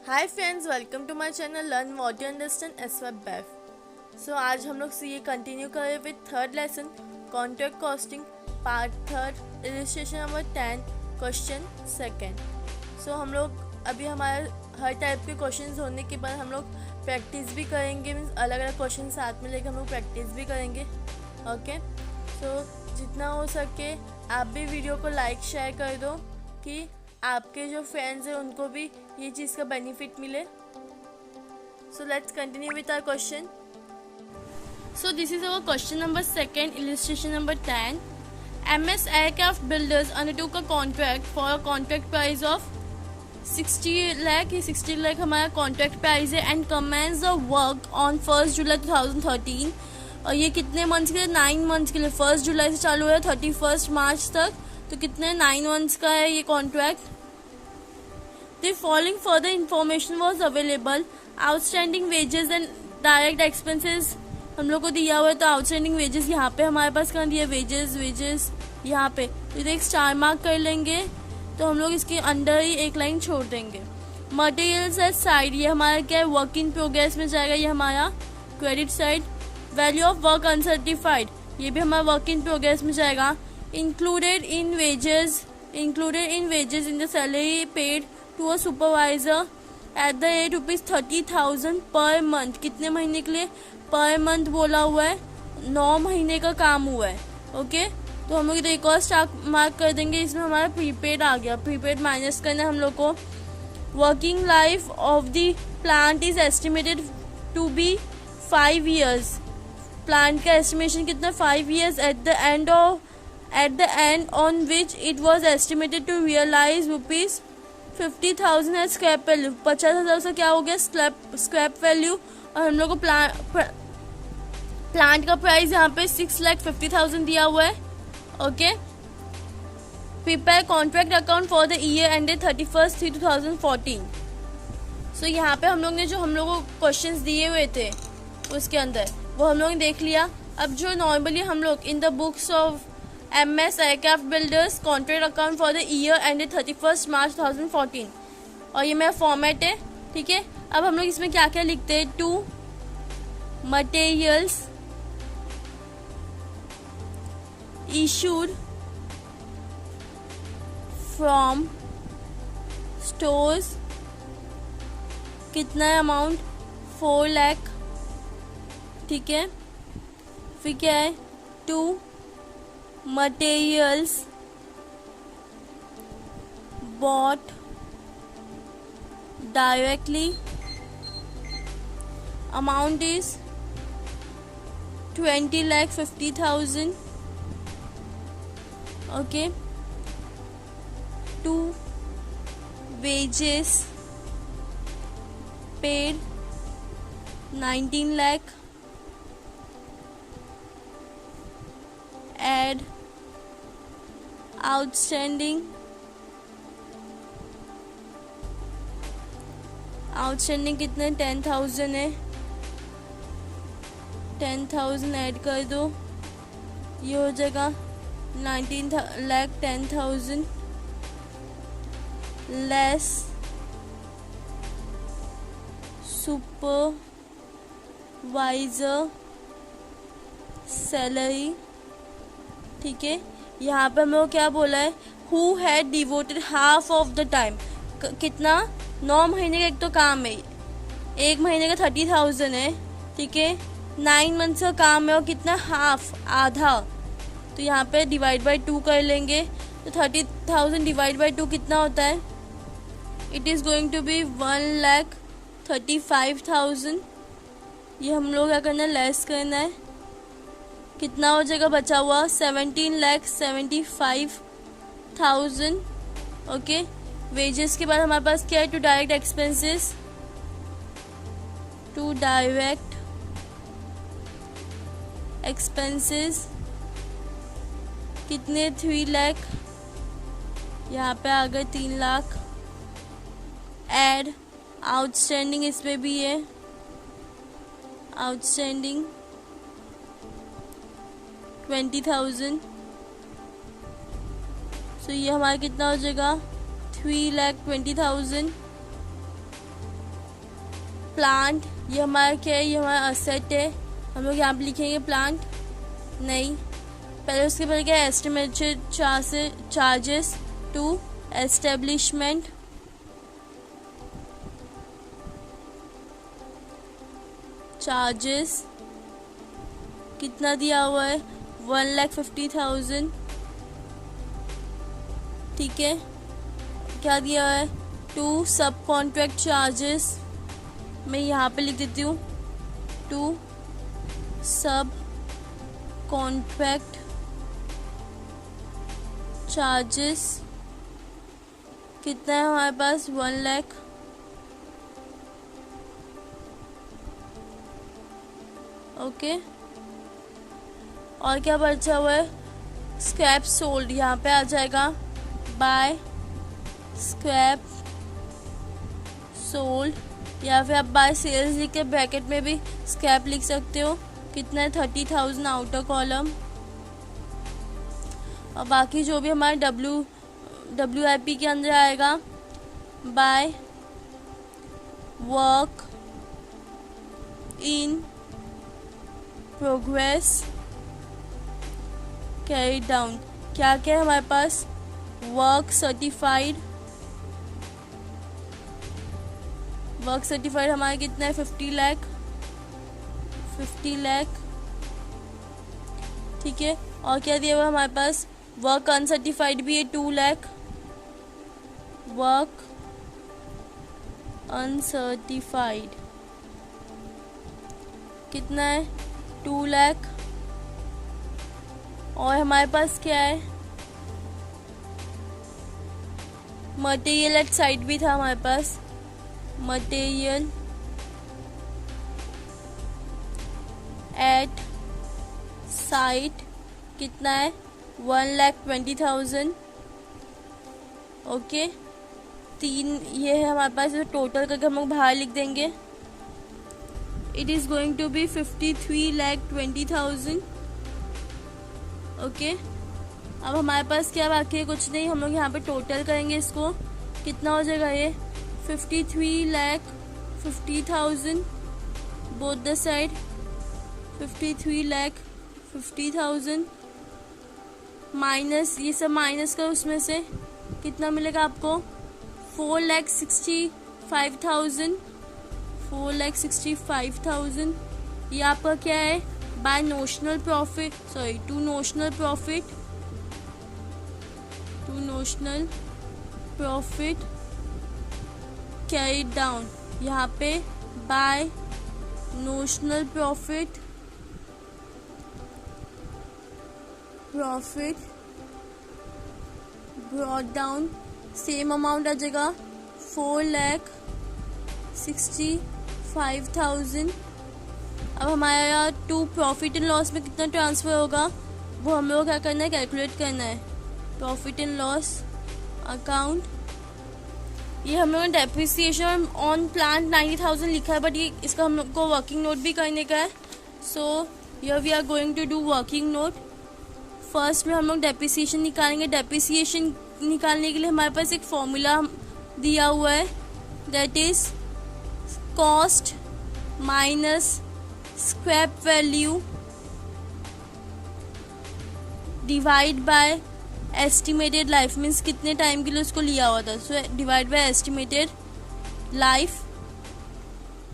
Hi friends, welcome to my channel learn what you understand एस वेब बेफ। So आज हम लोग ये कंटिन्यू करें with third lesson contract costing part third illustration number 10 question second. So हम लोग अभी हमारा हर टाइप के क्वेश्चंस होने के बाद हम लोग प्रैक्टिस भी करेंगे, मीन्स अलग अलग क्वेश्चन साथ में लेकर हम लोग प्रैक्टिस भी करेंगे। ओके, सो जितना हो सके आप भी वीडियो को लाइक शेयर कर दो कि आपके जो फ्रेंड्स हैं उनको भी ये चीज़ का बेनिफिट मिले। So let's continue with our question. So this is our question number second, illustration number 10। MS Aircraft Builders undertook a contract for a contract price of 60 lakh। ये 60 लाख हमारा कॉन्ट्रैक्ट प्राइस है and commence the work on 1 July 2013। और ये कितने months के लिए? 9 months के लिए। 1 जुलाई से चालू है 31 मार्च तक, तो कितने 9 मंथ्स का है ये contract. The following further information was available. Outstanding wages and direct expenses हम लोग को दिया हुआ है, तो आउटस्टैंडिंग वेजेस यहाँ पे हमारे पास कहाँ दिया? वेजेस यहाँ पे, तो इधर एक स्टार मार्क कर लेंगे, तो हम लोग इसके अंडर ही एक लाइन छोड़ देंगे। मटेरियल्स एट साइड, ये हमारा क्या है? वर्क इन प्रोग्रेस में जाएगा, ये हमारा credit side. Value of work uncertified, ये भी हमारा वर्क इन प्रोग्रेस में जाएगा। Included in wages in the salary paid to a supervisor at the rate ₹30,000 per month. कितने महीने के लिए? पर मंथ बोला हुआ है, 9 महीने का काम हुआ है। ओके, तो हम लोग एक और स्टार मार्क कर देंगे, इसमें हमारा प्रीपेड आ गया। प्रीपेड माइनस करना है हम लोग को। Working life of the plant is estimated to be 5 years। Plant का एस्टिमेशन कितना? 5 years at the end on which it was estimated to realize ₹50,000 as scrap value। 50,000 से क्या हो गया? Scrap value. और हम लोग को प्लांट का प्राइस यहाँ पे 6,50,000 दिया हुआ है। Okay, prepare contract account for the year ended 31/3/2014। सो यहाँ पे हम लोग ने जो हम लोग को क्वेश्चंस दिए हुए थे उसके अंदर वो हम लोग ने देख लिया। अब जो नॉर्मली हम लोग in the books of MS Aircraft Builders contract account for the year ended 31 मार्च 2014, और ये मेरा फॉर्मेट है। ठीक है, अब हम लोग इसमें क्या क्या लिखते हैं? To materials issued from stores, कितना है अमाउंट? 4 लाख। ठीक है, फिर क्या है? To materials bought directly, amount is 20,50,000। okay, two wages paid 19 lakh, add outstanding कितने? 10,000 है, 10,000 ऐड कर दो, ये हो जाएगा 19,10,000 लेस सुपरवाइजर सैलरी। ठीक है, यहाँ पे हम लोग क्या बोला है? Who had devoted half of the time. कितना? 9 महीने का एक तो काम है, 1 महीने का 30,000 है। ठीक है, 9 मंथ्स का काम है, और कितना? हाफ, आधा। तो यहाँ पे डिवाइड बाई 2 कर लेंगे, तो 30,000 डिवाइड बाई 2 कितना होता है? It is going to be 1,35,000। ये हम लोग क्या करना है? लेस करना है। कितना हो जाएगा बचा हुआ? 17,75,000। ओके, वेजेस के बाद हमारे पास क्या है? To direct expenses, to direct expenses कितने? 3 लाख। यहाँ पे आ गए 3 लाख। एड आउटस्टैंडिंग, इसमें भी है आउटस्टैंडिंग 20,000। सो ये हमारा कितना हो जाएगा 3,20,000 प्लांट, ये हमारा क्या है, ये हमारा असेट है, हम लोग यहाँ पे लिखेंगे प्लांट नहीं, पहले उसके पहले क्या है, estimated charges to establishment, charges कितना दिया हुआ है 1,50,000, ठीक है। क्या दिया हुआ है, टू सब कॉन्ट्रैक्ट चार्जेस, मैं यहाँ पे लिख देती हूँ, टू सब कॉन्ट्रैक्ट चार्जेस कितना है हमारे पास 1 लाख, ओके। और क्या बचा हुआ है, स्क्रैप सोल्ड, यहाँ पे आ जाएगा बाय स्क्रैप सोल्ड, या फिर आप बाय सेल्स लिख के ब्रैकेट में भी स्क्रैप लिख सकते हो, कितना है 30,000 आउटर कॉलम। और बाकी जो भी हमारे WIP के अंदर आएगा, by work in progress carry down, क्या क्या है हमारे पास, वर्क सर्टिफाइड हमारे कितना है 50 लाख, ठीक है। और क्या दिया हुआ हमारे पास, वर्क अनसर्टिफाइड भी है 2 लाख, वर्क अनसर्टिफाइड कितना है 2 लाख। और हमारे पास क्या है, मटेरियल एट साइट भी था हमारे पास, मटेरियल एट साइट कितना है 1,20,000, ओके। 3 ये है हमारे पास, टोटल करके हम लोग बाहर लिख देंगे, it is going to be 53,20,000, okay. अब हमारे पास क्या बाकी है, कुछ नहीं, हम लोग यहाँ पे टोटल करेंगे इसको, कितना हो जाएगा ये 53,50,000 बोथ द साइड, 53,50,000 माइनस, ये सब माइनस का उसमें से कितना मिलेगा आपको 4,65,000, 4,65,000। ये आपका क्या है, by notional profit, sorry to notional profit carry down, यहाँ पे by notional profit brought down, same amount आ जाएगा 4,65,000। अब हमारा टू प्रॉफिट एंड लॉस में कितना ट्रांसफ़र होगा, वो हम लोग क्या करना है, कैलकुलेट करना है, प्रॉफिट एंड लॉस अकाउंट। ये हम लोगों ने डेप्रिसिएशन ऑन प्लांट 90,000 लिखा है, बट ये इसका हम लोग को वर्किंग नोट भी करने का है, so here we are going to do working note. First में हम लोग डेप्रिसिएशन निकालेंगे, डेप्रिसिएशन निकालने के लिए हमारे पास एक फॉर्मूला दिया हुआ है, that is cost minus scrap value divide by estimated life, means कितने टाइम के लिए उसको लिया हुआ था, so divide by estimated life.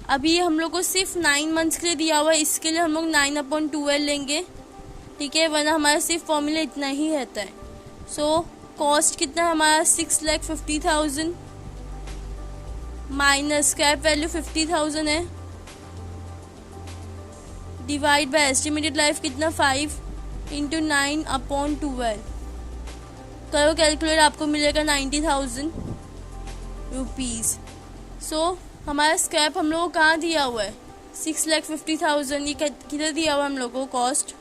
अभी हम लोग को सिर्फ 9 मंथ्स के लिए दिया हुआ है, इसके लिए हम लोग 9/12 लेंगे, ठीक है, वरना हमारा सिर्फ फॉर्मूला इतना ही रहता है। सो कॉस्ट कितना है हमारा 6,50,000 माइनस स्क्रैप वैल्यू 50,000 है, डिवाइड बाय एस्टिमेटेड लाइफ कितना 5 × 9/12 करो कैलकुलेट, आपको मिलेगा 90,000 रुपीज़। सो हमारा स्क्रैप हम लोग को कहाँ दिया हुआ है 6,50,000, ये किधर दिया हुआ है हम लोग को कॉस्ट,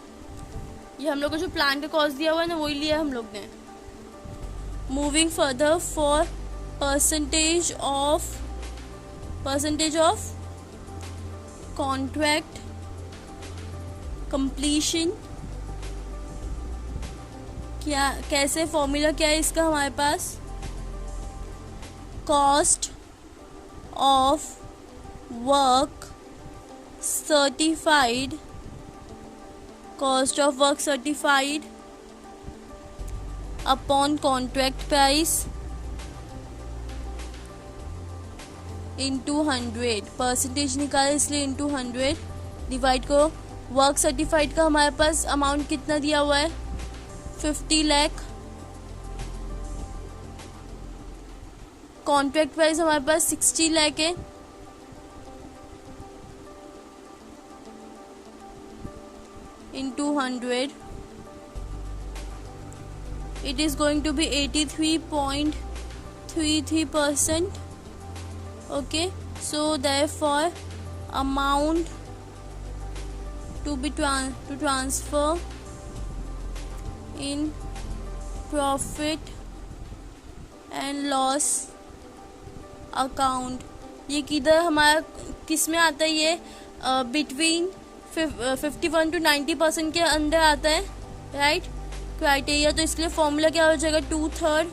ये हम लोग को जो प्लान का कॉस्ट दिया हुआ है ना वही लिया हम लोग ने। Moving further for percentage of contract completion, क्या कैसे फॉर्मूला क्या है इसका हमारे पास, cost of work certified, cost of work certified upon contract price into 100, percentage निकाले इसलिए into 100 डिवाइड करो। वर्क सर्टिफाइड का हमारे पास अमाउंट कितना दिया हुआ है 50 लाख। कॉन्ट्रैक्ट प्राइस हमारे पास 60 लाख है। into 100 it is going to be 83.33%. okay, so therefore amount to be to transfer in profit and loss account, ये किधर हमारा किस में आता है, ये बिटवीन 51 to 90% के अंदर आता है, राइट क्राइटेरिया। तो इसलिए फॉर्मूला क्या हो जाएगा 2/3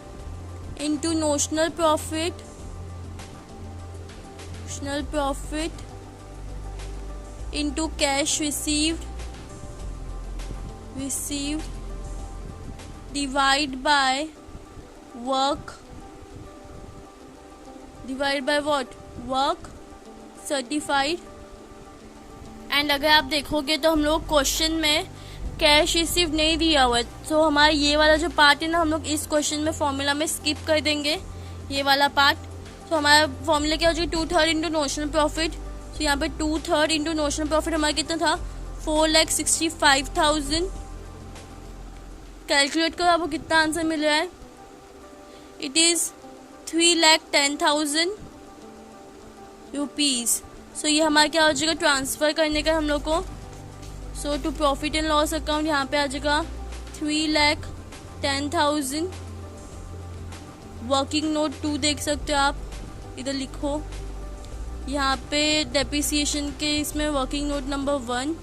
into notional profit into cash received divide by what work certified. And अगर आप देखोगे तो हम लोग क्वेश्चन में कैश रिसीव नहीं दिया हुआ है, तो हमारा ये वाला जो पार्ट है ना, हम लोग इस क्वेश्चन में फॉर्मूला में स्किप कर देंगे ये वाला पार्ट। तो हमारा फॉर्मूला क्या हो जाएगा 2/3 इंटू नोशनल प्रॉफिट। तो यहाँ पे 2/3 इंटू नोशनल प्रॉफिट हमारा कितना था 4,65,000। कैलकुलेट करो आपको कितना आंसर मिल रहा है, इट इज़ 3,10,000 रुपीज़। सो ये हमारा क्या हो जाएगा ट्रांसफ़र करने का हम लोग को। So to profit and loss account यहाँ पे आ जाएगा 3,10,000। वर्किंग नोट 2 देख सकते हो आप, इधर लिखो यहाँ पे डेप्रिसिएशन के इसमें वर्किंग नोट नंबर 1।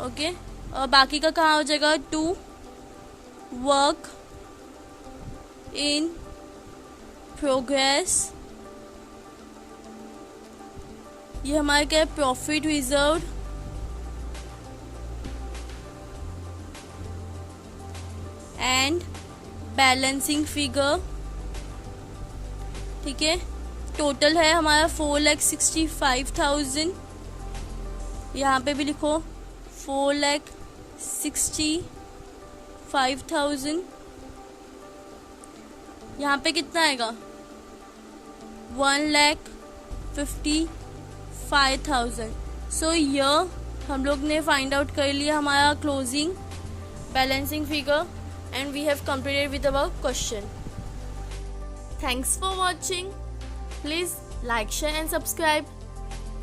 ओके, और बाकी का कहाँ हो जाएगा 2 वर्क इन प्रोग्रेस। ये हमारे क्या है profit reserve and balancing figure. ठीक है, टोटल है हमारा 4,65,000। यहाँ पे भी लिखो 4,65,000। यहाँ पे कितना आएगा 1,55,000। सो यह हम लोग ने फाइंड आउट कर लिया हमारा closing balancing figure and we have completed with our question. Thanks for watching. Please like, share and subscribe.